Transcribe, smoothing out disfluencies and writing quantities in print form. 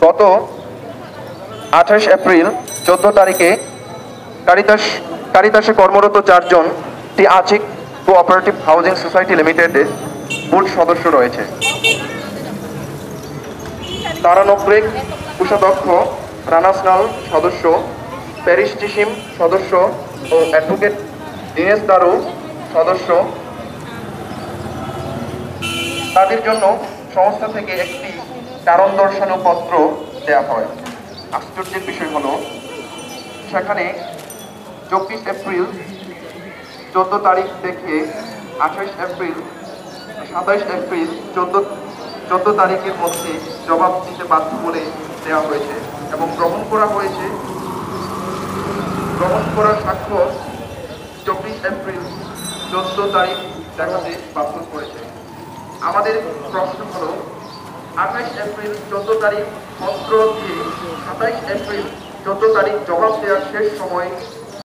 গত 28 এপ্রিল 14 তারিখে কারিতাসে কর্মরত 4 জন আচিক কোঅপারেটিভ হাউজিং সোসাইটি লিমিটেডের বোর্ড সদস্য রয়েছে। তারানব্রেক কোষাধ্যক্ষ, রানাসনাল সদস্য, প্যারিস টিসিম সদস্য ও অ্যাডভোকেট দীনেশ দারু সদস্য। তাদের জন্য সংস্থা থেকে একটি কারণ দর্শানো পত্র দেওয়া হয়। আশ্চর্যের বিষয় হলো সেখানে 24 এপ্রিল 14 তারিখ থেকে 28 এপ্রিল 27 এপ্রিল 14 তারিখের মধ্যে জবাব দিতে বাধ্য বলে দেওয়া হয়েছে এবং গ্রহণ করার স্বাক্ষর 24 এপ্রিল 14 তারিখ দেখাতে বাধ্য করেছে। আমাদের প্রশ্ন হলো 28 এপ্রিল 14 তারিখ পত্র দিয়ে 27 এপ্রিল 14 তারিখ জবাব দেওয়ার শেষ সময়